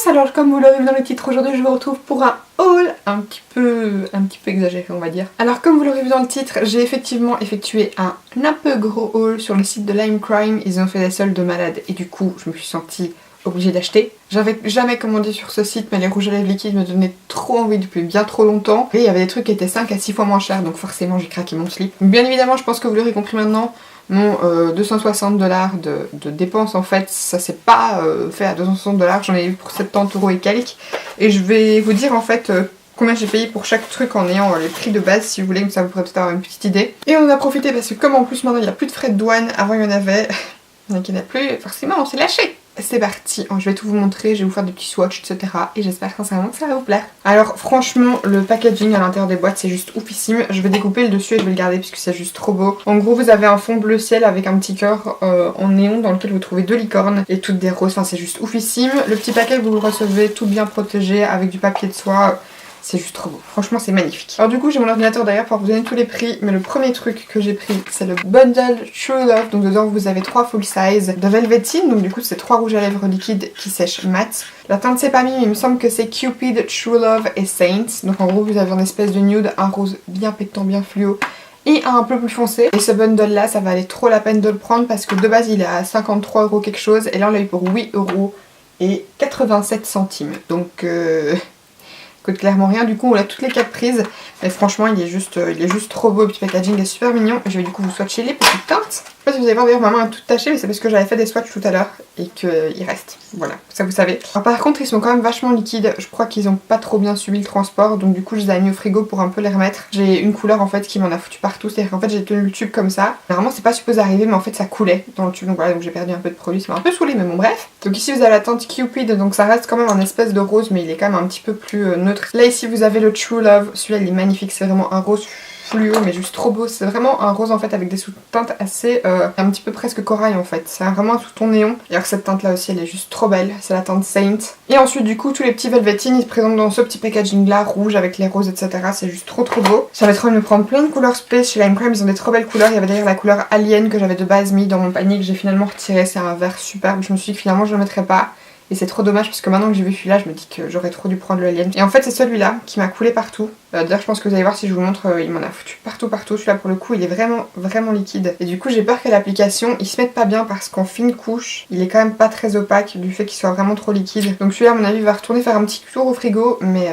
tous, alors comme vous l'avez vu dans le titre, aujourd'hui je vous retrouve pour un haul un petit peu exagéré on va dire. Alors comme vous l'aurez vu dans le titre, j'ai effectivement effectué un peu gros haul sur le site de Lime Crime. Ils ont fait des soldes de malades et du coup je me suis sentie obligée d'acheter. J'avais jamais commandé sur ce site mais les rouges à lèvres liquides me donnaient trop envie depuis bien trop longtemps. Et il y avait des trucs qui étaient 5 à 6 fois moins chers, donc forcément j'ai craqué mon slip. Bien évidemment je pense que vous l'aurez compris maintenant, mon 260$ de dépenses en fait, ça s'est pas fait à 260$, j'en ai eu pour 70€ et quelques. Et je vais vous dire en fait combien j'ai payé pour chaque truc en ayant les prix de base si vous voulez, mais ça vous pourrait peut-être avoir une petite idée. Et on en a profité parce que comme en plus maintenant il n'y a plus de frais de douane, avant il y en avait, il n'y en a plus, forcément on s'est lâché. C'est parti, je vais tout vous montrer, je vais vous faire des petits swatchs, etc. Et j'espère sincèrement que ça va vous plaire. Alors franchement, le packaging à l'intérieur des boîtes, c'est juste oufissime. Je vais découper le dessus et je vais le garder puisque c'est juste trop beau. En gros, vous avez un fond bleu ciel avec un petit cœur en néon dans lequel vous trouvez 2 licornes et toutes des roses. Enfin, c'est juste oufissime. Le petit paquet, vous le recevez tout bien protégé avec du papier de soie. C'est juste trop beau, franchement c'est magnifique. Alors du coup j'ai mon ordinateur derrière pour vous donner tous les prix, mais le premier truc que j'ai pris c'est le bundle True Love. Donc dedans vous avez 3 full size de Velveteen, donc du coup c'est 3 rouges à lèvres liquides qui sèchent mat. La teinte c'est pas mis mais il me semble que c'est Cupid, True Love et Saints. Donc en gros vous avez une espèce de nude, un rose bien pétant, bien fluo et un peu plus foncé. Et ce bundle là ça valait trop la peine de le prendre parce que de base il est à 53€ quelque chose et là on l'a eu pour 8€ et 87 centimes. Donc coûte clairement rien, du coup on a toutes les 4 prises, mais franchement il est juste trop beau, le petit packaging est super mignon. Je vais du coup vous swatcher les petites teintes. Je sais pas si vous allez voir d'ailleurs, maman a tout taché, mais c'est parce que j'avais fait des swatchs tout à l'heure et qu'il reste, voilà, ça vous savez. Alors par contre ils sont quand même vachement liquides, je crois qu'ils ont pas trop bien subi le transport, donc du coup je les ai mis au frigo pour un peu les remettre. J'ai une couleur en fait qui m'en a foutu partout, c'est-à-dire qu'en fait j'ai tenu le tube comme ça, normalement c'est pas supposé arriver mais en fait ça coulait dans le tube, donc voilà, donc j'ai perdu un peu de produit, ça m'a un peu saoulé mais bon bref. Donc ici vous avez la teinte Cupid, donc ça reste quand même un espèce de rose mais il est quand même un petit peu plus neutre. Là ici vous avez le True Love, celui-là il est magnifique, c'est vraiment un rose fluo mais juste trop beau, c'est vraiment un rose en fait avec des sous-teintes assez un petit peu presque corail en fait, c'est vraiment un sous-ton néon. Et alors cette teinte là aussi elle est juste trop belle, c'est la teinte Saint. Et ensuite du coup tous les petits Velveteen ils se présentent dans ce petit packaging là rouge avec les roses etc, c'est juste trop beau. J'avais trop envie de me prendre plein de couleurs space chez Lime Crime, ils ont des trop belles couleurs. Il y avait d'ailleurs la couleur Alien que j'avais de base mis dans mon panier que j'ai finalement retiré, c'est un vert superbe, je me suis dit que finalement je le mettrais pas. Et c'est trop dommage parce que maintenant que j'ai vu celui-là, je me dis que j'aurais trop dû prendre le Alien. Et en fait c'est celui-là qui m'a coulé partout. D'ailleurs je pense que vous allez voir si je vous montre, il m'en a foutu partout. Celui-là pour le coup il est vraiment liquide. Et du coup j'ai peur qu'à l'application il se mette pas bien parce qu'en fine couche il est quand même pas très opaque du fait qu'il soit vraiment trop liquide. Donc celui-là à mon avis va retourner faire un petit tour au frigo, mais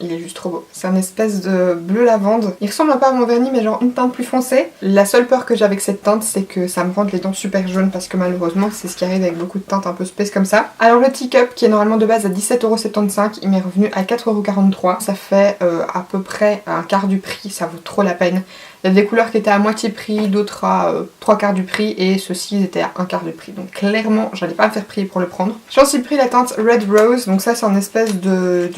il est juste trop beau. C'est un espèce de bleu lavande. Il ressemble un peu à mon vernis mais genre une teinte plus foncée. La seule peur que j'ai avec cette teinte c'est que ça me rende les dents super jaunes parce que malheureusement c'est ce qui arrive avec beaucoup de teintes un peu space comme ça. Alors le teacup qui est normalement de base à 17,75€, il m'est revenu à 4,43€. Ça fait à peu près un quart du prix, ça vaut trop la peine. Il y a des couleurs qui étaient à moitié prix, d'autres à 3/4 du prix et ceux-ci ils étaient à 1/4 du prix. Donc clairement j'allais pas me faire prier pour le prendre. J'ai aussi pris la teinte Red Rose, donc ça c'est une espèce de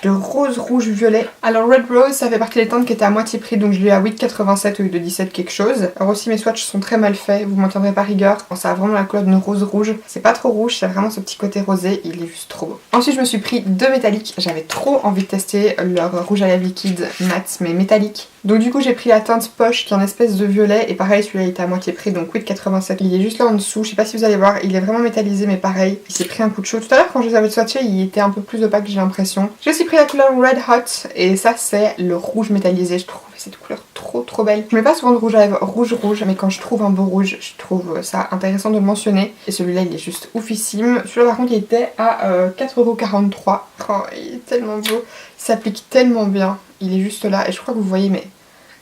rose rouge violet. Alors Red Rose ça fait partie des teintes qui étaient à moitié prix, donc je l'ai eu à 8,87 au lieu de 17 quelque chose. Alors aussi mes swatchs sont très mal faits, vous m'en tiendrez pas rigueur. Bon, ça a vraiment la couleur d'une rose rouge, c'est pas trop rouge, c'est vraiment ce petit côté rosé, il est juste trop beau. Ensuite je me suis pris 2 métalliques, j'avais trop envie de tester leur rouge à lèvres liquide mat mais métallique. Donc du coup j'ai pris la teinte Poche qui est en espèce de violet et pareil celui-là il était à moitié prix donc 8,87. Il est juste là en dessous, je sais pas si vous allez voir, il est vraiment métallisé mais pareil, il s'est pris un coup de chaud. Tout à l'heure quand je les avais swatchés il était un peu plus opaque j'ai l'impression. J'ai aussi pris la couleur Red Hot et ça c'est le rouge métallisé, je trouve cette couleur trop belle. Je mets pas souvent de rouge à lèvres rouge mais quand je trouve un beau rouge je trouve ça intéressant de le mentionner. Et celui-là il est juste oufissime. Celui-là par contre il était à 4,43€. Oh il est tellement beau, il s'applique tellement bien, il est juste là et je crois que vous voyez mais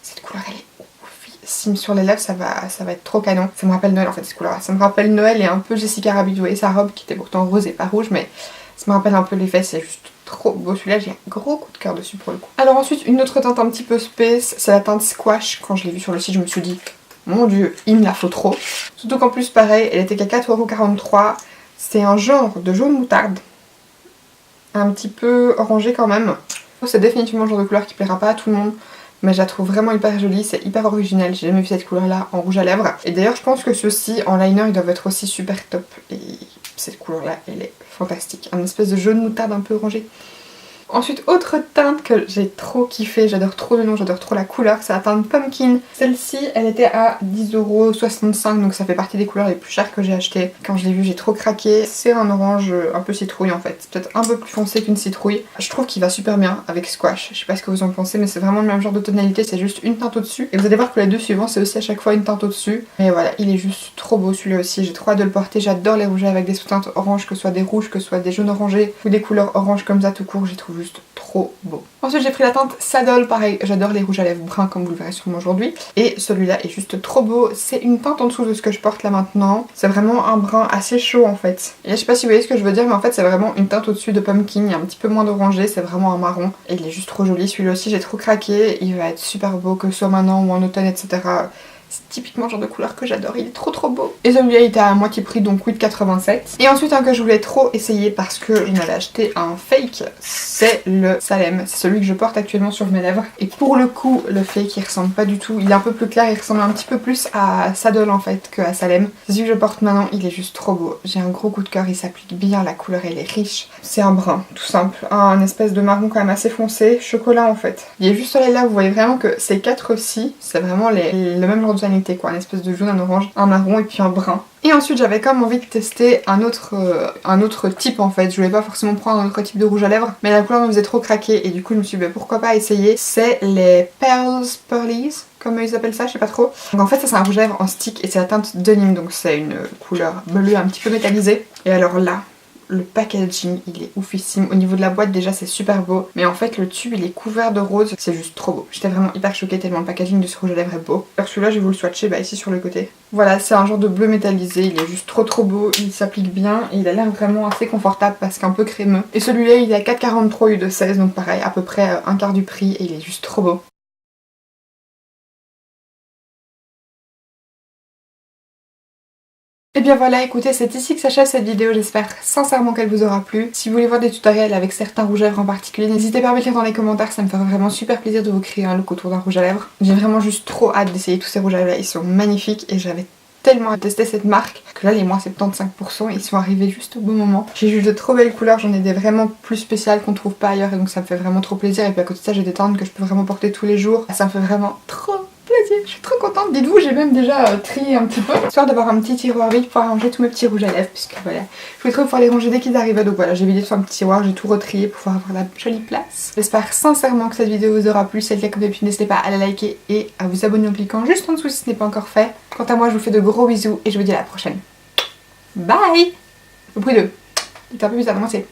cette couleur elle est oufissime sur les lèvres, ça va être trop canon. Ça me rappelle Noël en fait cette couleur là, ça me rappelle Noël et un peu Jessica Rabbit, vous voyez sa robe qui était pourtant rose et pas rouge mais ça me rappelle un peu les fesses, c'est juste trop beau. Celui-là j'ai un gros coup de cœur dessus pour le coup. Alors ensuite une autre teinte un petit peu space, c'est la teinte Squash. Quand je l'ai vue sur le site je me suis dit mon dieu il me la faut trop. Surtout qu'en plus pareil elle était qu'à 4,43€. C'est un genre de jaune moutarde, un petit peu orangé quand même. C'est définitivement le genre de couleur qui plaira pas à tout le monde, mais je la trouve vraiment hyper jolie, c'est hyper original, j'ai jamais vu cette couleur là en rouge à lèvres. Et d'ailleurs je pense que ceux-ci en liner ils doivent être aussi super top et cette couleur là elle est fantastique, un espèce de jaune moutarde un peu orangé. Ensuite, autre teinte que j'ai trop kiffé, j'adore trop le nom, j'adore trop la couleur, c'est la teinte Pumpkin. Celle-ci, elle était à 10,65 €, donc ça fait partie des couleurs les plus chères que j'ai achetées. Quand je l'ai vu, j'ai trop craqué. C'est un orange un peu citrouille en fait, peut-être un peu plus foncé qu'une citrouille. Je trouve qu'il va super bien avec Squash, je sais pas ce que vous en pensez, mais c'est vraiment le même genre de tonalité, c'est juste une teinte au-dessus. Et vous allez voir que les deux suivants, c'est aussi à chaque fois une teinte au-dessus. Mais voilà, il est juste trop beau celui-là aussi, j'ai trop hâte de le porter, j'adore les rouges avec des sous-teintes orange, que ce soit des rouges, que ce soit des jaunes orangés ou des couleurs orange comme ça tout court, j'y trouve juste trop beau. Ensuite j'ai pris la teinte Saddle, pareil, j'adore les rouges à lèvres bruns comme vous le verrez sûrement aujourd'hui. Et celui-là est juste trop beau, c'est une teinte en dessous de ce que je porte là maintenant. C'est vraiment un brun assez chaud en fait. Et je sais pas si vous voyez ce que je veux dire, mais en fait c'est vraiment une teinte au-dessus de Pumpkin, il y a un petit peu moins d'orangé, c'est vraiment un marron. Et il est juste trop joli, celui-là aussi j'ai trop craqué, il va être super beau que ce soit maintenant ou en automne etc. C'est typiquement le genre de couleur que j'adore, il est trop beau. Et celui-là il était à moitié prix, donc 8,87 €. Et ensuite un que je voulais trop essayer parce que j'en avais acheté un fake, c'est le Salem. C'est celui que je porte actuellement sur mes lèvres. Et pour le coup, le fake il ressemble pas du tout, il est un peu plus clair, il ressemble un petit peu plus à Saddle en fait que à Salem. C'est celui que je porte maintenant, il est juste trop beau. J'ai un gros coup de cœur, il s'applique bien, la couleur elle est riche. C'est un brun, tout simple, un espèce de marron quand même assez foncé, chocolat en fait. Il est juste sur les là, vous voyez vraiment que ces quatre-ci, c'est vraiment le même genre de tonalité quoi, une espèce de jaune, un orange, un marron et puis un brun. Et ensuite j'avais comme envie de tester un autre type en fait, je voulais pas forcément prendre un autre type de rouge à lèvres, mais la couleur me faisait trop craquer et du coup je me suis dit bah, pourquoi pas essayer. C'est les Pearlies, comme ils appellent ça, je sais pas trop. Donc en fait ça c'est un rouge à lèvres en stick et c'est la teinte Denim, donc c'est une couleur bleue un petit peu métallisée. Et alors là, le packaging il est oufissime, au niveau de la boîte déjà c'est super beau, mais en fait le tube il est couvert de rose, c'est juste trop beau. J'étais vraiment hyper choquée tellement le packaging de ce rouge à lèvres est beau. Alors celui-là je vais vous le swatcher ici sur le côté. Voilà, c'est un genre de bleu métallisé, il est juste trop beau, il s'applique bien et il a l'air vraiment assez confortable parce qu'un peu crémeux. Et celui-là il est à 4,43 € au lieu de 16, donc pareil à peu près un quart du prix et il est juste trop beau. Et bien voilà, écoutez, c'est ici que s'achève cette vidéo, j'espère sincèrement qu'elle vous aura plu. Si vous voulez voir des tutoriels avec certains rouges à lèvres en particulier, n'hésitez pas à me le dire dans les commentaires, ça me ferait vraiment super plaisir de vous créer un look autour d'un rouge à lèvres. J'ai vraiment juste trop hâte d'essayer tous ces rouges à lèvres là, ils sont magnifiques et j'avais tellement à tester cette marque que là les moins 75% ils sont arrivés juste au bon moment. J'ai juste de trop belles couleurs, j'en ai des vraiment plus spéciales qu'on trouve pas ailleurs et donc ça me fait vraiment trop plaisir. Et puis à côté de ça j'ai des teintes que je peux vraiment porter tous les jours, ça me fait vraiment trop plaisir, je suis trop contente. Dites-vous, j'ai même déjà trié un petit peu, histoire d'avoir un petit tiroir vide pour ranger tous mes petits rouges à lèvres, puisque voilà, je voulais trop pouvoir les ranger dès qu'ils arrivaient, donc voilà, j'ai vidé sur un petit tiroir, j'ai tout retrié pour pouvoir avoir la jolie place. J'espère sincèrement que cette vidéo vous aura plu, si c'est le cas comme d'habitude, n'hésitez pas à la liker et à vous abonner en cliquant juste en dessous si ce n'est pas encore fait. Quant à moi, je vous fais de gros bisous et je vous dis à la prochaine. Bye. Le bruit de... c'est un peu bizarre, moi c'est...